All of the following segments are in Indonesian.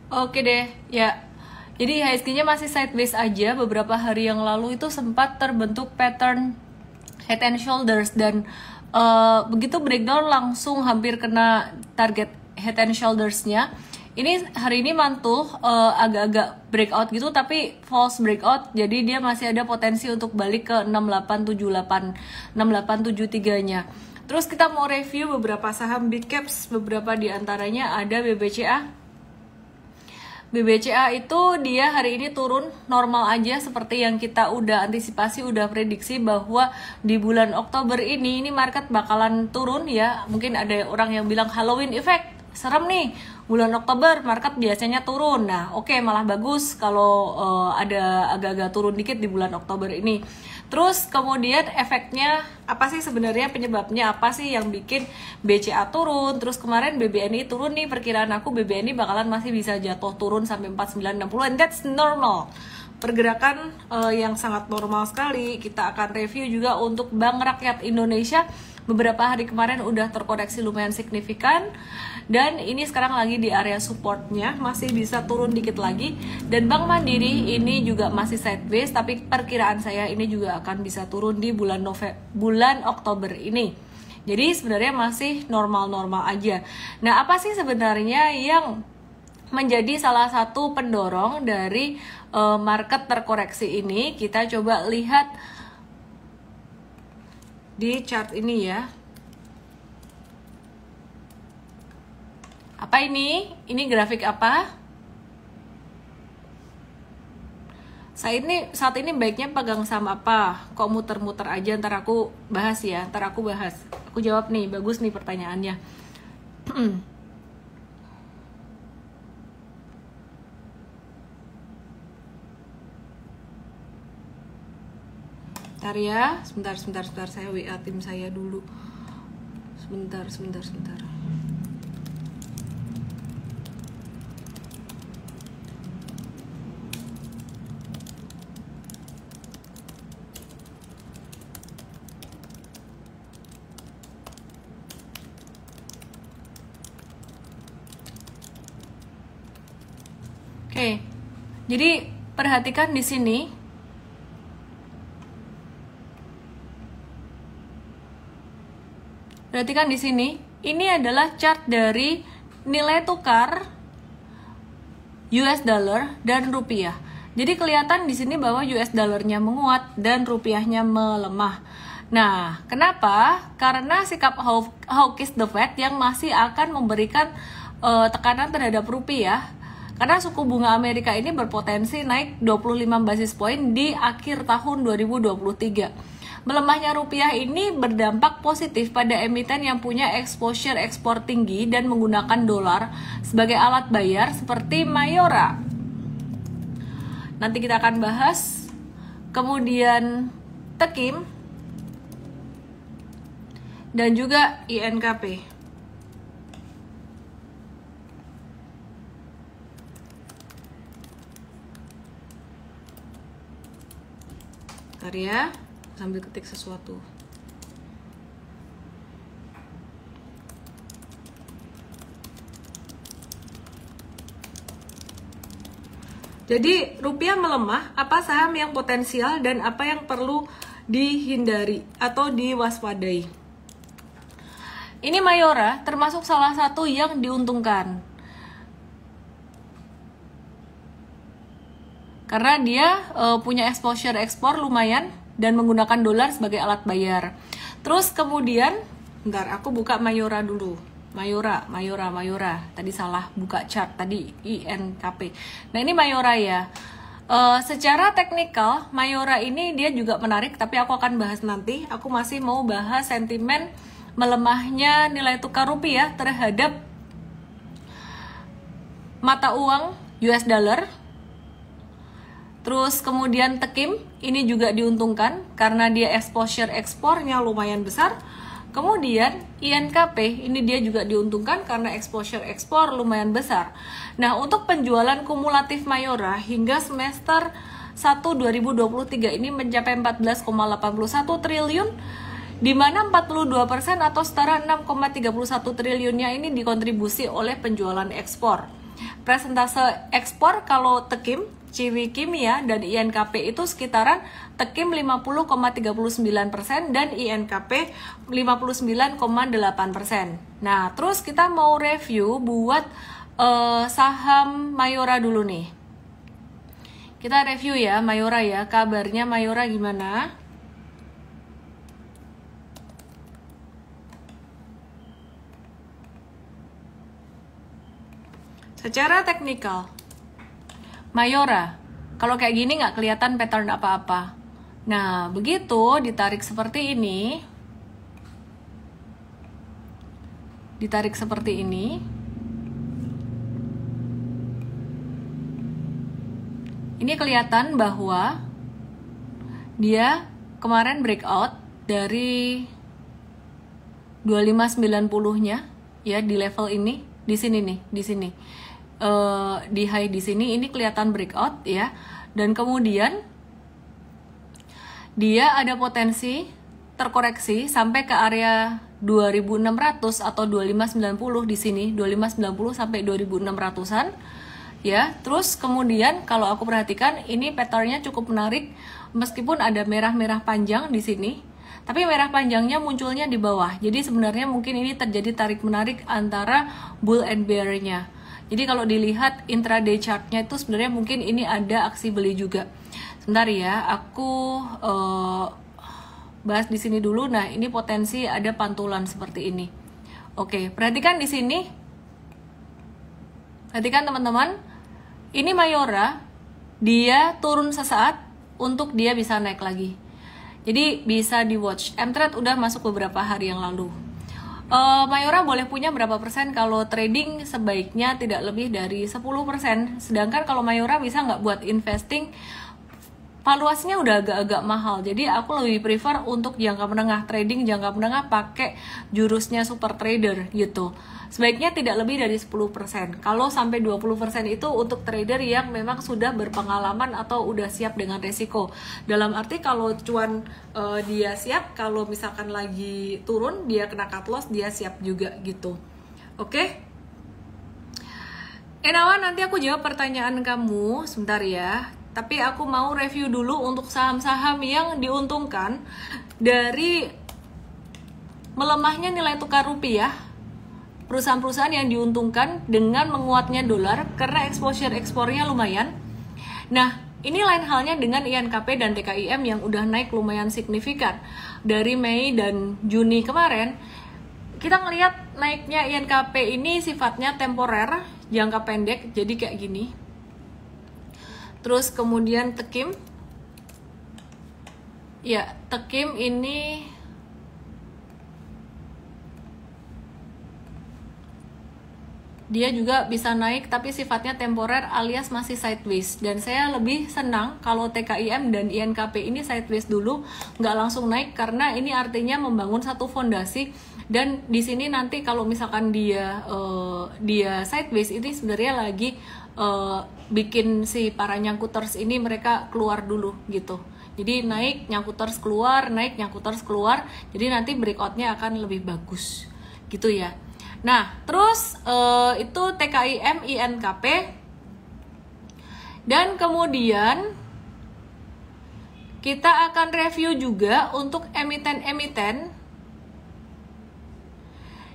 Oke deh, ya. Jadi IHSG-nya masih sideways aja. Beberapa hari yang lalu itu sempat terbentuk pattern head and shoulders dan begitu breakdown langsung hampir kena target head and shoulders-nya. Ini hari ini mantul agak-agak breakout gitu tapi false breakout. Jadi dia masih ada potensi untuk balik ke 6878, 6873-nya. Terus kita mau review beberapa saham big caps, beberapa diantaranya ada BBCA. BBCA itu dia hari ini turun normal aja seperti yang kita udah antisipasi, udah prediksi bahwa di bulan Oktober ini market bakalan turun ya. Mungkin ada orang yang bilang Halloween effect, serem nih bulan Oktober market biasanya turun. Nah oke, malah bagus kalau ada agak-agak turun dikit di bulan Oktober ini. Terus kemudian efeknya apa sih sebenarnya, penyebabnya apa sih yang bikin BCA turun? Terus kemarin BBNI turun nih, perkiraan aku BBNI bakalan masih bisa jatuh turun sampai 4960 and that's normal. Pergerakan yang sangat normal sekali. Kita akan review juga untuk Bank Rakyat Indonesia. Beberapa hari kemarin udah terkoreksi lumayan signifikan dan ini sekarang lagi di area supportnya, masih bisa turun dikit lagi. Dan Bank Mandiri ini juga masih sideways tapi perkiraan saya ini juga akan bisa turun di bulan Oktober ini. Jadi sebenarnya masih normal-normal aja. Nah apa sih sebenarnya yang menjadi salah satu pendorong dari market terkoreksi ini? Kita coba lihat di chart ini ya. Apa ini? Ini grafik apa? Saat ini baiknya pegang saham apa? Kok muter-muter aja? Ntar aku bahas ya. Ntar aku bahas. Aku jawab nih. Bagus nih pertanyaannya. Bentar ya, sebentar saya WA tim saya dulu. Sebentar. Oke. Jadi perhatikan di sini. Perhatikan di sini, ini adalah chart dari nilai tukar US dollar dan rupiah. Jadi kelihatan di sini bahwa US dollarnya menguat dan rupiahnya melemah. Nah, kenapa? Karena sikap hawkish the Fed yang masih akan memberikan tekanan terhadap rupiah. Karena suku bunga Amerika ini berpotensi naik 25 basis point di akhir tahun 2023. Melemahnya rupiah ini berdampak positif pada emiten yang punya exposure ekspor tinggi dan menggunakan dolar sebagai alat bayar seperti Mayora. Nanti kita akan bahas. Kemudian Tekim dan juga INKP. Bentar ya, sambil ketik sesuatu. Jadi rupiah melemah, apa saham yang potensial dan apa yang perlu dihindari atau diwaspadai? Ini Mayora termasuk salah satu yang diuntungkan. Karena dia punya exposure ekspor lumayan dan menggunakan dolar sebagai alat bayar. Terus kemudian, bentar aku buka Mayora dulu. Mayora. Tadi salah buka chart tadi INKP. Nah ini Mayora ya. Secara teknikal Mayora ini dia juga menarik, tapi aku akan bahas nanti. Aku masih mau bahas sentimen melemahnya nilai tukar rupiah terhadap mata uang US dollar. Terus kemudian Tekim ini juga diuntungkan karena dia exposure ekspornya lumayan besar. Kemudian INKP ini dia juga diuntungkan karena exposure ekspor lumayan besar. Nah, untuk penjualan kumulatif Mayora hingga semester 1 2023 ini mencapai 14,81 triliun, di mana 42% atau setara 6,31 triliunnya ini dikontribusi oleh penjualan ekspor. Persentase ekspor kalau Tekim, Ciwi Kimia dan INKP itu sekitaran Tekim 50,39% dan INKP 59,8%. Nah, terus kita mau review buat saham Mayora dulu nih. Kita review ya Mayora ya, kabarnya Mayora gimana? Secara teknikal, Mayora, kalau kayak gini nggak kelihatan pattern apa-apa. Nah, begitu ditarik seperti ini, ini kelihatan bahwa dia kemarin breakout dari 2590-nya ya di level ini, di sini nih, di sini. Di high di sini ini kelihatan breakout ya, dan kemudian dia ada potensi terkoreksi sampai ke area 2600 atau 2590 di sini, 2590 sampai 2600-an ya. Terus kemudian kalau aku perhatikan ini patternnya cukup menarik meskipun ada merah-merah panjang di sini, tapi merah panjangnya munculnya di bawah. Jadi sebenarnya mungkin ini terjadi tarik menarik antara bull and bear-nya. Jadi kalau dilihat intraday chart-nya itu sebenarnya mungkin ini ada aksi beli juga. Sebentar ya, aku bahas di sini dulu. Nah, ini potensi ada pantulan seperti ini. Oke, perhatikan di sini. Perhatikan teman-teman. Ini Mayora, dia turun sesaat untuk dia bisa naik lagi. Jadi bisa di watch. M-Trade udah masuk beberapa hari yang lalu. Mayora boleh punya berapa persen kalau trading sebaiknya tidak lebih dari 10%. Sedangkan kalau Mayora bisa nggak buat investing, valuasinya udah agak-agak mahal. Jadi aku lebih prefer untuk jangka menengah, trading jangka menengah pakai jurusnya super trader gitu. Sebaiknya tidak lebih dari 10%. Kalau sampai 20% itu untuk trader yang memang sudah berpengalaman atau udah siap dengan resiko. Dalam arti kalau cuan dia siap, kalau misalkan lagi turun dia kena cut loss, dia siap juga gitu. Oke? Enawan, nanti aku jawab pertanyaan kamu sebentar ya. Tapi aku mau review dulu untuk saham-saham yang diuntungkan dari melemahnya nilai tukar rupiah. Perusahaan-perusahaan yang diuntungkan dengan menguatnya dolar karena exposure ekspornya lumayan. Nah, ini lain halnya dengan INKP dan TKIM yang udah naik lumayan signifikan. Dari Mei dan Juni kemarin, kita ngelihat naiknya INKP ini sifatnya temporer, jangka pendek, jadi kayak gini. Terus kemudian Tekim. Ya, Tekim ini dia juga bisa naik tapi sifatnya temporer alias masih sideways, dan saya lebih senang kalau TKIM dan INKP ini sideways dulu, nggak langsung naik, karena ini artinya membangun satu fondasi. Dan di sini nanti kalau misalkan dia sideways, ini sebenarnya lagi bikin si para nyangkuters ini mereka keluar dulu gitu. Jadi naik nyangkuters keluar, naik nyangkuters keluar, jadi nanti breakoutnya akan lebih bagus gitu ya. Nah, terus itu TKIM, INKP, dan kemudian kita akan review juga untuk emiten-emiten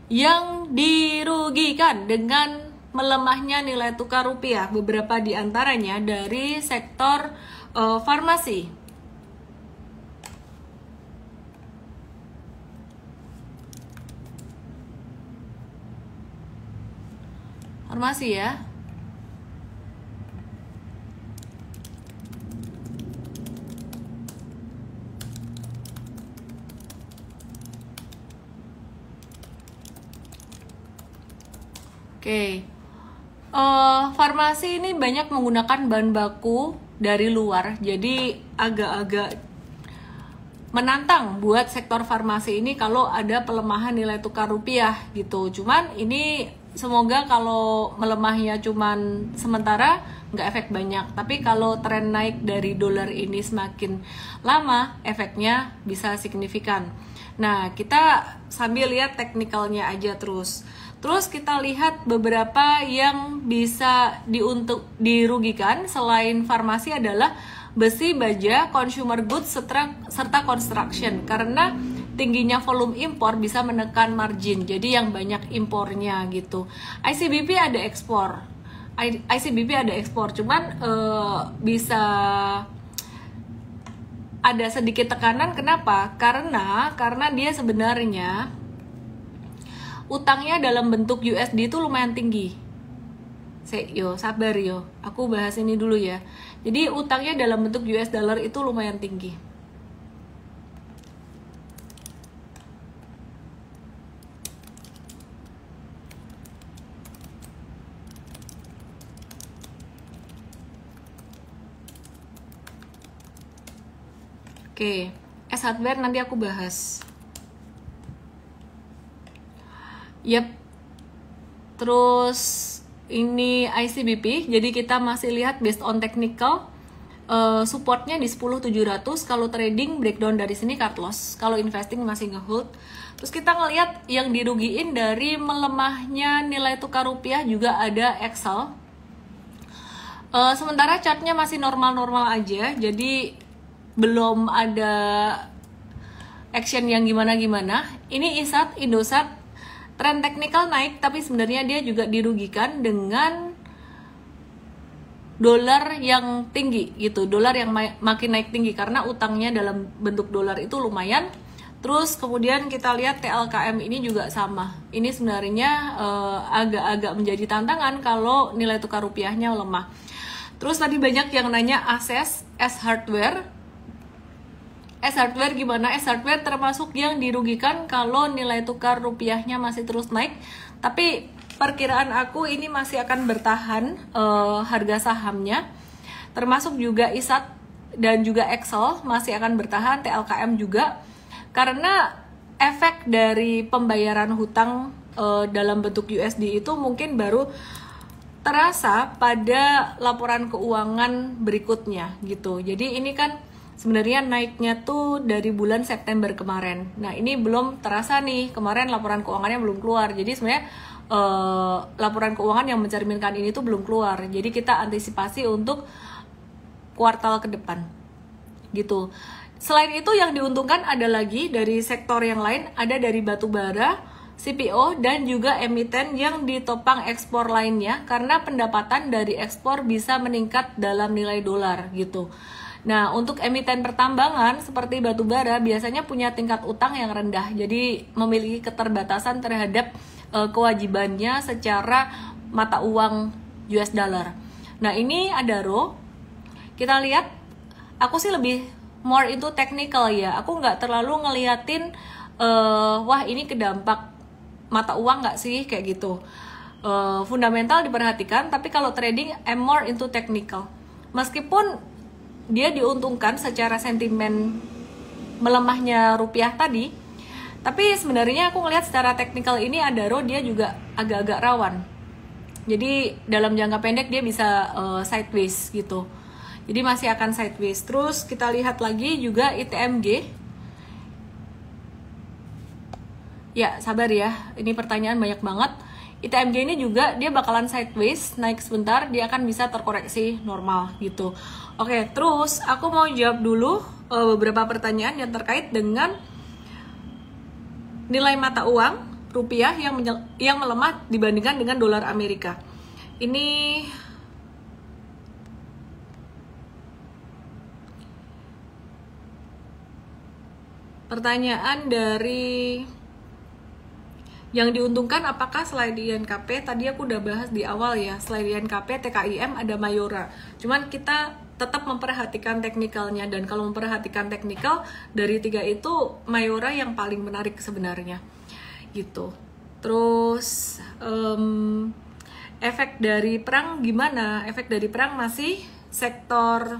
yang dirugikan dengan melemahnya nilai tukar rupiah. Beberapa di antaranya dari sektor farmasi. Farmasi ya. Oke. Farmasi ini banyak menggunakan bahan baku dari luar, jadi agak-agak menantang buat sektor farmasi ini kalau ada pelemahan nilai tukar rupiah gitu. Cuman ini semoga kalau melemahnya cuman sementara, nggak efek banyak. Tapi kalau tren naik dari dolar ini semakin lama, efeknya bisa signifikan. Nah, kita sambil lihat teknikalnya aja terus. Terus kita lihat beberapa yang bisa dirugikan selain farmasi adalah besi, baja, consumer goods, serta construction. Karena tingginya volume impor bisa menekan margin, jadi yang banyak impornya gitu. ICBP ada ekspor, cuman bisa ada sedikit tekanan. Kenapa? Karena dia sebenarnya utangnya dalam bentuk USD itu lumayan tinggi. Sabar yo, aku bahas ini dulu ya. Jadi utangnya dalam bentuk US dollar itu lumayan tinggi. Oke, hardware nanti aku bahas. Terus ini ICBP, jadi kita masih lihat based on technical, supportnya di 10.700. Kalau trading breakdown dari sini cut loss, kalau investing masih ngehold. Terus kita ngelihat yang dirugiin dari melemahnya nilai tukar rupiah juga ada Excel. Sementara chartnya masih normal-normal aja, jadi belum ada action yang gimana-gimana. Ini ISAT, Indosat, tren teknikal naik, tapi sebenarnya dia juga dirugikan dengan dolar yang tinggi gitu, dolar yang makin naik tinggi karena utangnya dalam bentuk dolar itu lumayan. Terus kemudian kita lihat TLKM ini juga sama. Ini sebenarnya agak-agak menjadi tantangan kalau nilai tukar rupiahnya lemah. Terus tadi banyak yang nanya ASES, S-Hardware. S-Hardware gimana? S-Hardware termasuk yang dirugikan kalau nilai tukar rupiahnya masih terus naik. Tapi perkiraan aku ini masih akan bertahan harga sahamnya. Termasuk juga ISAT dan juga Excel masih akan bertahan, TLKM juga. Karena efek dari pembayaran hutang dalam bentuk USD itu mungkin baru terasa pada laporan keuangan berikutnya gitu. Jadi ini kan sebenarnya naiknya tuh dari bulan September kemarin. Nah ini belum terasa nih, kemarin laporan keuangannya belum keluar. Jadi sebenarnya laporan keuangan yang mencerminkan ini tuh belum keluar. Jadi kita antisipasi untuk kuartal ke depan gitu. Selain itu yang diuntungkan ada lagi dari sektor yang lain, ada dari batu bara, CPO, dan juga emiten yang ditopang ekspor lainnya karena pendapatan dari ekspor bisa meningkat dalam nilai dolar gitu. Nah, untuk emiten pertambangan seperti batu bara biasanya punya tingkat utang yang rendah, jadi memiliki keterbatasan terhadap kewajibannya secara mata uang US dollar. Nah, ini Adaro. Kita lihat, aku sih lebih more into technical ya. Aku nggak terlalu ngeliatin, wah ini kedampak mata uang nggak sih kayak gitu. Fundamental diperhatikan, tapi kalau trading I'm more into technical. Meskipun dia diuntungkan secara sentimen melemahnya rupiah tadi, tapi sebenarnya aku ngelihat secara teknikal ini Adaro dia juga agak-agak rawan. Jadi dalam jangka pendek dia bisa sideways gitu. Jadi masih akan sideways. Terus kita lihat lagi juga ITMG. Ya sabar ya, ini pertanyaan banyak banget. ITMG ini juga dia bakalan sideways, naik sebentar, dia akan bisa terkoreksi normal gitu. Oke, terus aku mau jawab dulu beberapa pertanyaan yang terkait dengan nilai mata uang rupiah yang melemah dibandingkan dengan dolar Amerika. Ini pertanyaan dari yang diuntungkan apakah selain di INKP, tadi aku udah bahas di awal ya, selain di INKP, TKIM ada Mayora. Cuman kita tetap memperhatikan teknikalnya, dan kalau memperhatikan teknikal dari tiga itu Mayora yang paling menarik sebenarnya gitu. Terus efek dari perang gimana? Efek dari perang masih sektor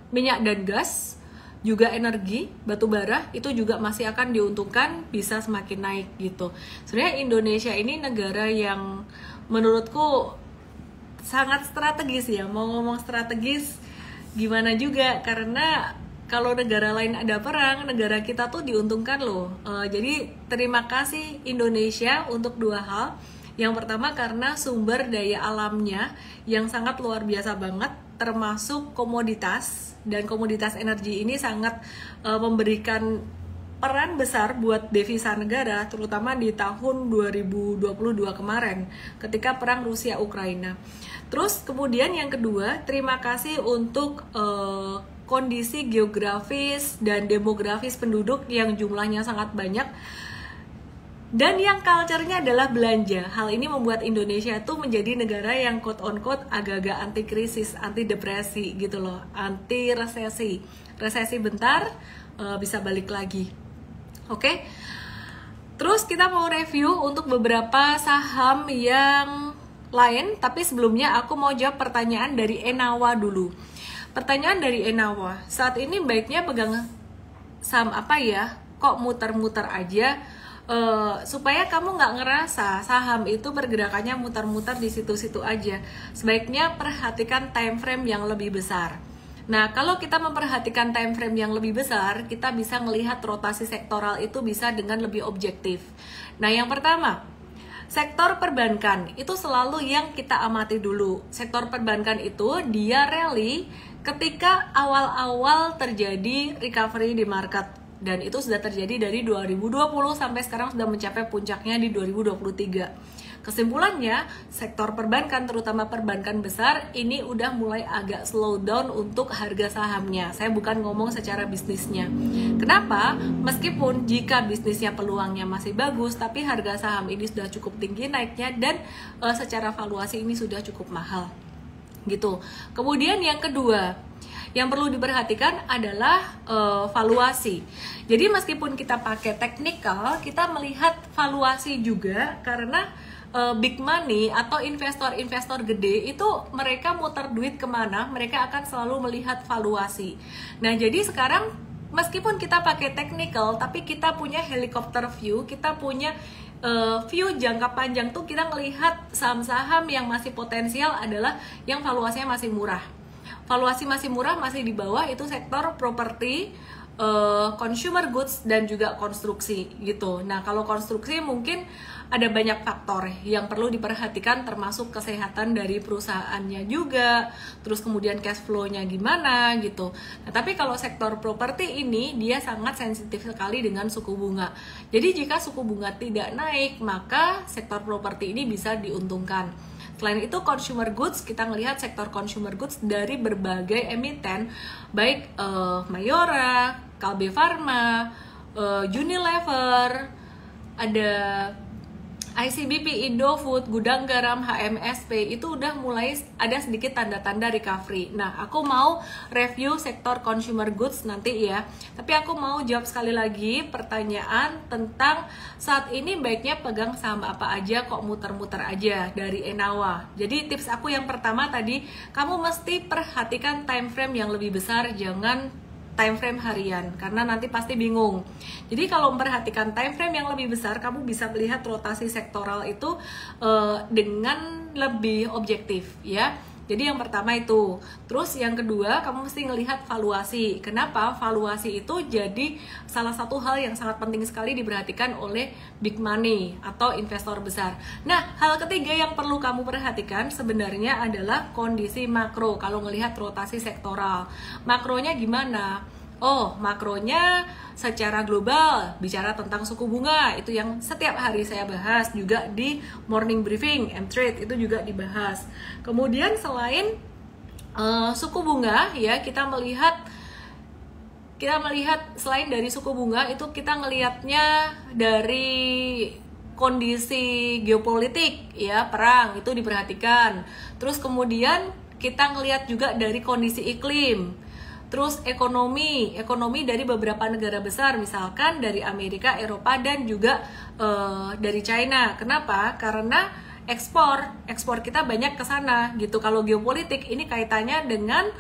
minyak dan gas, juga energi, batu bara itu juga masih akan diuntungkan, bisa semakin naik gitu. Sebenarnya Indonesia ini negara yang menurutku sangat strategis ya. Mau ngomong strategis gimana juga, karena kalau negara lain ada perang, negara kita tuh diuntungkan loh. Jadi terima kasih Indonesia untuk dua hal. Yang pertama karena sumber daya alamnya yang sangat luar biasa banget, termasuk komoditas, dan komoditas energi ini sangat memberikan peran besar buat devisa negara, terutama di tahun 2022 kemarin ketika perang Rusia-Ukraina. Terus kemudian yang kedua, terima kasih untuk kondisi geografis dan demografis penduduk yang jumlahnya sangat banyak. Dan yang culture-nya adalah belanja. Hal ini membuat Indonesia tuh menjadi negara yang quote-on-quote agak-agak anti krisis, anti depresi gitu loh, anti resesi. Resesi bentar, bisa balik lagi. Oke, terus kita mau review untuk beberapa saham yang lain, tapi sebelumnya aku mau jawab pertanyaan dari Enawa dulu. Pertanyaan dari Enawa, saat ini baiknya pegang saham apa ya? Kok muter-muter aja? Supaya kamu nggak ngerasa saham itu pergerakannya muter-muter di situ-situ aja. Sebaiknya perhatikan time frame yang lebih besar. Nah, kalau kita memperhatikan time frame yang lebih besar, kita bisa melihat rotasi sektoral itu bisa dengan lebih objektif. Nah, yang pertama, sektor perbankan itu selalu yang kita amati dulu. Sektor perbankan itu dia rally ketika awal-awal terjadi recovery di market. Dan itu sudah terjadi dari 2020 sampai sekarang sudah mencapai puncaknya di 2023. Kesimpulannya, sektor perbankan, terutama perbankan besar, ini udah mulai agak slow down untuk harga sahamnya. Saya bukan ngomong secara bisnisnya. Kenapa? Meskipun jika bisnisnya peluangnya masih bagus, tapi harga saham ini sudah cukup tinggi naiknya dan secara valuasi ini sudah cukup mahal. Gitu. Kemudian yang kedua, yang perlu diperhatikan adalah valuasi. Jadi meskipun kita pakai technical, kita melihat valuasi juga karena big money atau investor-investor gede itu mereka muter duit kemana, mereka akan selalu melihat valuasi. Nah, jadi sekarang meskipun kita pakai technical, tapi kita punya helicopter view, kita punya view jangka panjang tuh kita melihat saham-saham yang masih potensial adalah yang valuasinya masih murah. Valuasi masih murah, masih di bawah itu sektor properti, consumer goods, dan juga konstruksi gitu. Nah, kalau konstruksi mungkin ada banyak faktor yang perlu diperhatikan, termasuk kesehatan dari perusahaannya juga, terus kemudian cash flow-nya gimana gitu. Nah, tapi kalau sektor properti ini dia sangat sensitif sekali dengan suku bunga. Jadi jika suku bunga tidak naik, maka sektor properti ini bisa diuntungkan. Selain itu consumer goods, kita melihat sektor consumer goods dari berbagai emiten, baik Mayora, Kalbe Pharma, Unilever, ada ICBP, Indofood, Gudang Garam, HMSP, itu udah mulai ada sedikit tanda-tanda recovery. Nah, aku mau review sektor consumer goods nanti ya. Tapi aku mau jawab sekali lagi pertanyaan tentang saat ini baiknya pegang saham apa aja, kok muter-muter aja, dari Enawa. Jadi tips aku yang pertama tadi, kamu mesti perhatikan time frame yang lebih besar, jangan time frame harian, karena nanti pasti bingung. Jadi kalau memperhatikan time frame yang lebih besar, kamu bisa melihat rotasi sektoral itu dengan lebih objektif ya. Jadi yang pertama itu. Terus yang kedua, kamu mesti ngelihat valuasi. Kenapa? Valuasi itu jadi salah satu hal yang sangat penting sekali diperhatikan oleh big money atau investor besar. Nah, hal ketiga yang perlu kamu perhatikan sebenarnya adalah kondisi makro. Kalau ngelihat rotasi sektoral, makronya gimana? Oh, makronya secara global bicara tentang suku bunga, itu yang setiap hari saya bahas juga di morning briefing, M-Trade itu juga dibahas. Kemudian selain suku bunga ya, kita melihat selain dari suku bunga itu kita ngelihatnya dari kondisi geopolitik ya, perang itu diperhatikan. Terus kemudian kita ngelihat juga dari kondisi iklim. Terus ekonomi dari beberapa negara besar, misalkan dari Amerika, Eropa, dan juga dari China. Kenapa? Karena ekspor kita banyak ke sana gitu. Kalau geopolitik ini kaitannya dengan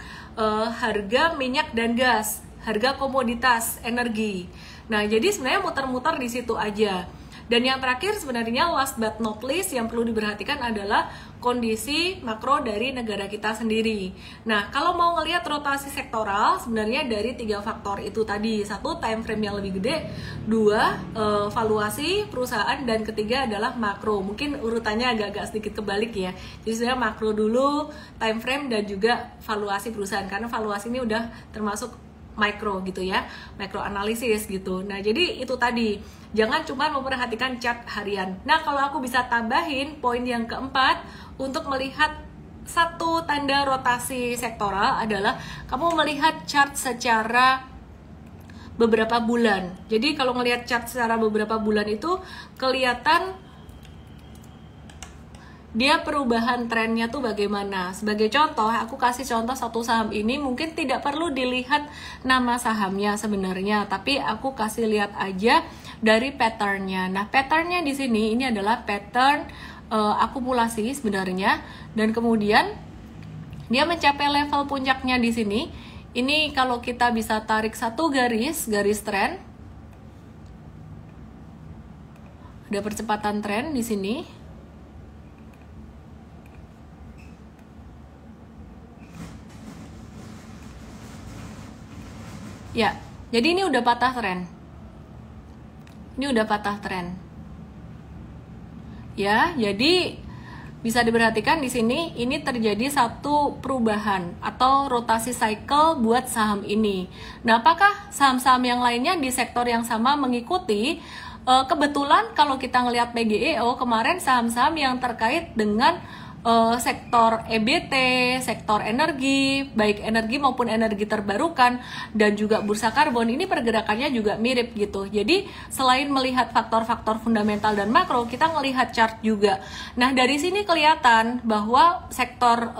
harga minyak dan gas, harga komoditas energi. Nah, jadi sebenarnya muter-muter di situ aja. Dan yang terakhir sebenarnya last but not least yang perlu diperhatikan adalah kondisi makro dari negara kita sendiri. Nah, kalau mau ngelihat rotasi sektoral sebenarnya dari 3 faktor itu tadi. 1, time frame yang lebih gede, 2, valuasi perusahaan, dan ketiga adalah makro. Mungkin urutannya agak-agak sedikit kebalik ya. Jadi sebenarnya makro dulu, time frame, dan juga valuasi perusahaan, karena valuasi ini udah termasuk micro gitu ya, micro analisis gitu. Nah, jadi itu tadi, jangan cuma memperhatikan chart harian. Nah, kalau aku bisa tambahin poin yang keempat untuk melihat satu tanda rotasi sektoral adalah kamu melihat chart secara beberapa bulan. Jadi kalau ngelihat chart secara beberapa bulan itu kelihatan dia perubahan trennya tuh bagaimana. Sebagai contoh, aku kasih contoh satu saham ini, mungkin tidak perlu dilihat nama sahamnya sebenarnya, tapi aku kasih lihat aja dari patternnya. Nah, patternnya di sini ini adalah pattern akumulasi sebenarnya, dan kemudian dia mencapai level puncaknya di sini. Ini kalau kita bisa tarik satu garis tren, ada percepatan tren di sini. Ya, jadi ini udah patah tren. Ini udah patah tren. Ya, jadi bisa diperhatikan di sini ini terjadi satu perubahan atau rotasi cycle buat saham ini. Nah, apakah saham-saham yang lainnya di sektor yang sama mengikuti? Kebetulan kalau kita ngelihat PGEO kemarin, saham-saham yang terkait dengan sektor EBT, sektor energi, baik energi maupun energi terbarukan, dan juga bursa karbon, ini pergerakannya juga mirip gitu. Jadi selain melihat faktor-faktor fundamental dan makro, kita ngelihat chart juga. Nah, dari sini kelihatan bahwa sektor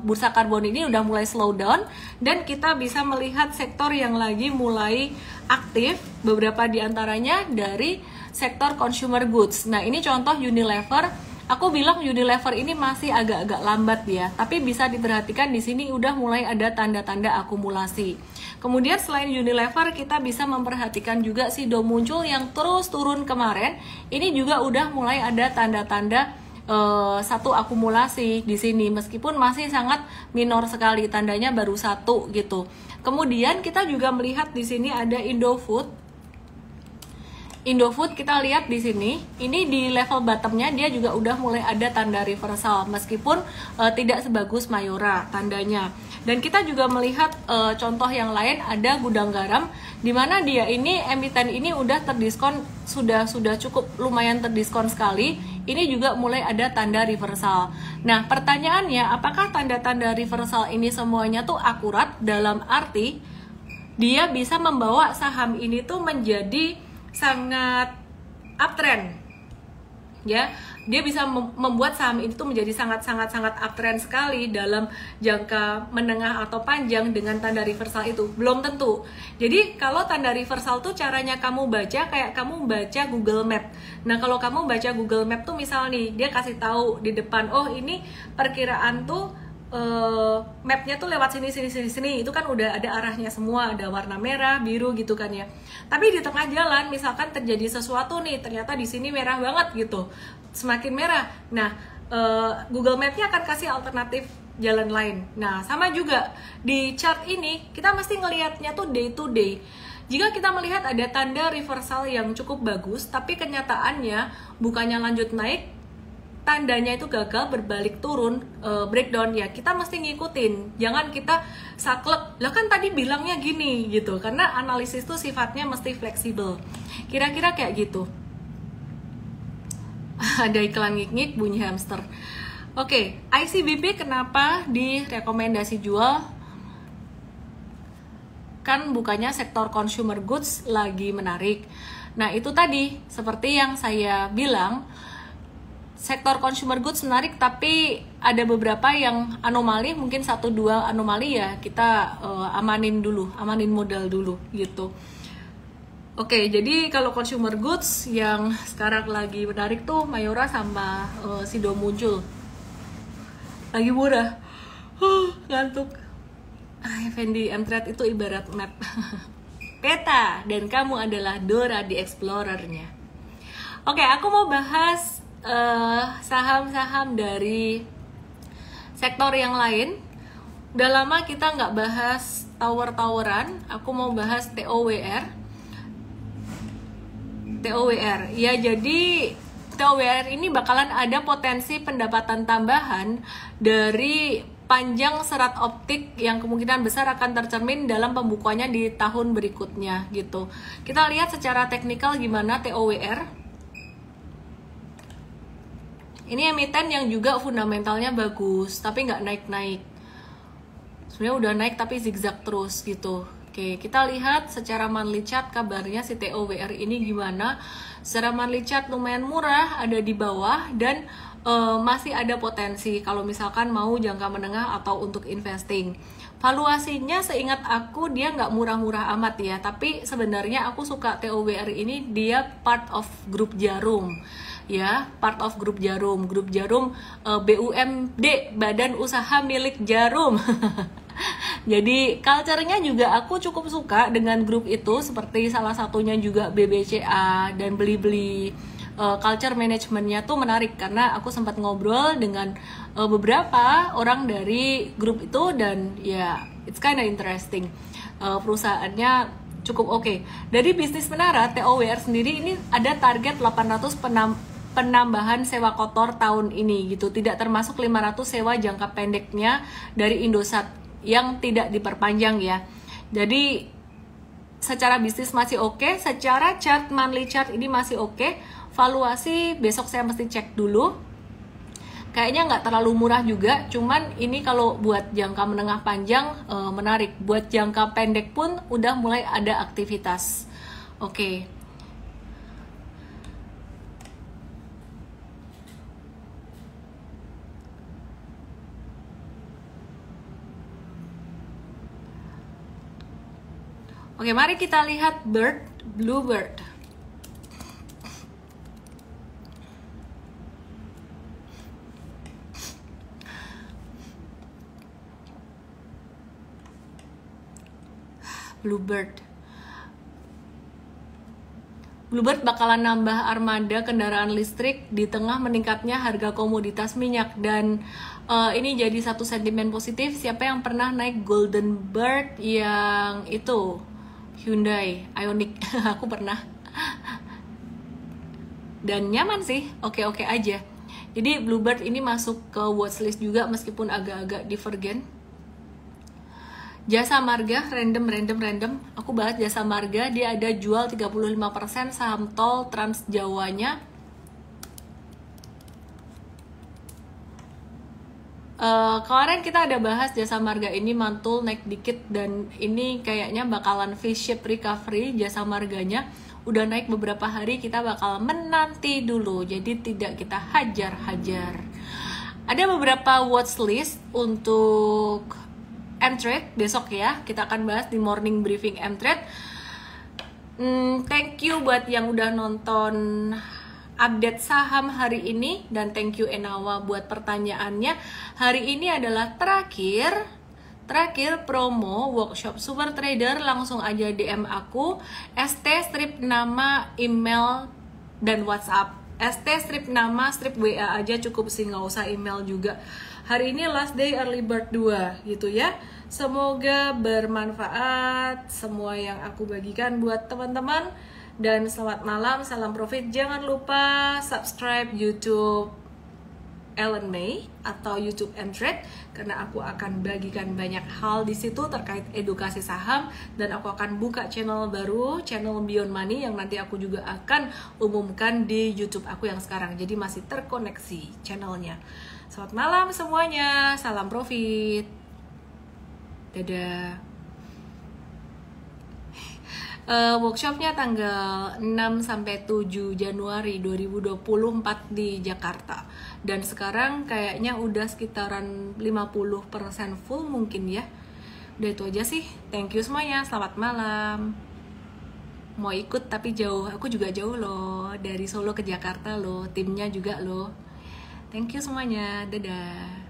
bursa karbon ini udah mulai slow down, dan kita bisa melihat sektor yang lagi mulai aktif, beberapa diantaranya dari sektor consumer goods. Nah, ini contoh Unilever. Aku bilang Unilever ini masih agak-agak lambat ya, tapi bisa diperhatikan di sini udah mulai ada tanda-tanda akumulasi. Kemudian selain Unilever, kita bisa memperhatikan juga Sido muncul yang terus turun kemarin. Ini juga udah mulai ada tanda-tanda satu akumulasi di sini, meskipun masih sangat minor sekali, tandanya baru satu gitu. Kemudian kita juga melihat di sini ada Indofood kita lihat di sini, ini di level bottomnya dia juga udah mulai ada tanda reversal, meskipun tidak sebagus Mayora tandanya. Dan kita juga melihat contoh yang lain, ada Gudang Garam, di mana dia ini emiten ini udah terdiskon, sudah cukup lumayan terdiskon sekali. Ini juga mulai ada tanda reversal. Nah, pertanyaannya, apakah tanda-tanda reversal ini semuanya tuh akurat, dalam arti dia bisa membawa saham ini tuh menjadi sangat uptrend, ya, dia bisa membuat saham itu menjadi sangat uptrend sekali dalam jangka menengah atau panjang dengan tanda reversal itu? Belum tentu. Jadi kalau tanda reversal tuh caranya kamu baca kayak kamu baca Google Map. Nah, kalau kamu baca Google Map tuh misal nih, dia kasih tahu di depan, oh ini perkiraan tuh mapnya tuh lewat sini, itu kan udah ada arahnya semua, ada warna merah, biru gitu kan ya. Tapi di tengah jalan misalkan terjadi sesuatu nih, ternyata di sini merah banget gitu, semakin merah. Nah, Google Mapnya akan kasih alternatif jalan lain. Nah, sama juga di chart ini kita mesti ngelihatnya tuh day to day. Jika kita melihat ada tanda reversal yang cukup bagus, tapi kenyataannya bukannya lanjut naik, tandanya itu gagal, berbalik turun, breakdown, ya kita mesti ngikutin. Jangan kita saklek, lah kan tadi bilangnya gini gitu, karena analisis itu sifatnya mesti fleksibel. Kira-kira kayak gitu. Ada iklan ngik-ngik, bunyi hamster. Oke, ICBP kenapa direkomendasi jual? Kan bukannya sektor consumer goods lagi menarik. Nah, itu tadi seperti yang saya bilang, sektor consumer goods menarik, tapi ada beberapa yang anomali, mungkin 1-2 anomali ya kita amanin modal dulu gitu. Oke, jadi kalau consumer goods yang sekarang lagi menarik tuh Mayora sama Sido muncul. Lagi murah. Ngantuk. Effendi, M-Trade itu ibarat map. Peta, dan kamu adalah Dora di Explorer-nya. Oke, aku mau bahas saham-saham dari sektor yang lain. Udah lama kita nggak bahas tower-toweran. Aku mau bahas TOWR. TOWR, ya jadi TOWR ini bakalan ada potensi pendapatan tambahan dari panjang serat optik yang kemungkinan besar akan tercermin dalam pembukuannya di tahun berikutnya gitu. Kita lihat secara teknikal gimana TOWR. Ini emiten yang juga fundamentalnya bagus, tapi nggak naik-naik. Sebenarnya udah naik tapi zigzag terus gitu. Oke, kita lihat secara monthly chart kabarnya si TOWR ini gimana. Secara monthly chart lumayan murah, ada di bawah dan masih ada potensi kalau misalkan mau jangka menengah atau untuk investing. Valuasinya seingat aku dia nggak murah-murah amat ya, tapi sebenarnya aku suka TOWR ini, dia part of grup Jarum. Ya, part of grup Jarum. Grup Jarum BUMD, Badan Usaha Milik Jarum. Jadi culture-nya juga aku cukup suka dengan grup itu, seperti salah satunya juga BBCA dan Blibli. Culture manajemennya tuh menarik karena aku sempat ngobrol dengan beberapa orang dari grup itu dan ya it's kinda interesting. Perusahaannya cukup oke. Dari bisnis menara TOWR sendiri ini ada target 800 penambahan sewa kotor tahun ini gitu, tidak termasuk 500 sewa jangka pendeknya dari Indosat yang tidak diperpanjang ya. Jadi secara bisnis masih oke, secara chart monthly chart ini masih oke. Valuasi besok saya mesti cek dulu. Kayaknya nggak terlalu murah juga, cuman ini kalau buat jangka menengah panjang menarik. Buat jangka pendek pun udah mulai ada aktivitas. Oke. Oke, mari kita lihat Bluebird. Bluebird bakalan nambah armada kendaraan listrik di tengah meningkatnya harga komoditas minyak, dan ini jadi satu sentimen positif. Siapa yang pernah naik Golden Bird yang itu Hyundai Ioniq? Aku pernah dan nyaman sih, oke-oke aja. Jadi Bluebird ini masuk ke watchlist juga meskipun agak-agak divergen. Jasa Marga, random. Aku bahas Jasa Marga, dia ada jual 35% saham tol Trans Jawanya. Kemarin kita ada bahas Jasa Marga ini mantul naik dikit dan ini kayaknya bakalan V-shape recovery. Jasa Marganya udah naik beberapa hari, kita bakal menanti dulu, jadi tidak kita hajar-hajar. Ada beberapa watchlist untuk M-Trade besok ya, kita akan bahas di morning briefing M-Trade. Thank you buat yang udah nonton update saham hari ini, dan thank you Enawa buat pertanyaannya. Hari ini adalah terakhir promo workshop Super Trader. Langsung aja DM aku, ST strip nama, email, dan WhatsApp. ST strip nama, strip WA aja cukup sih, nggak usah email juga. Hari ini last day early bird 2 gitu ya. Semoga bermanfaat semua yang aku bagikan buat teman-teman. Dan selamat malam, salam profit. Jangan lupa subscribe YouTube Ellen May atau YouTube M-Trade, karena aku akan bagikan banyak hal di situ terkait edukasi saham, dan aku akan buka channel baru, channel Beyond Money, yang nanti aku juga akan umumkan di YouTube aku yang sekarang. Jadi masih terkoneksi channelnya. Selamat malam semuanya, salam profit. Dadah. Workshopnya tanggal 6-7 Januari 2024 di Jakarta. Dan sekarang kayaknya udah sekitaran 50% full mungkin ya. Udah itu aja sih. Thank you semuanya, selamat malam. Mau ikut tapi jauh, aku juga jauh loh. Dari Solo ke Jakarta loh, timnya juga loh. Thank you semuanya, dadah.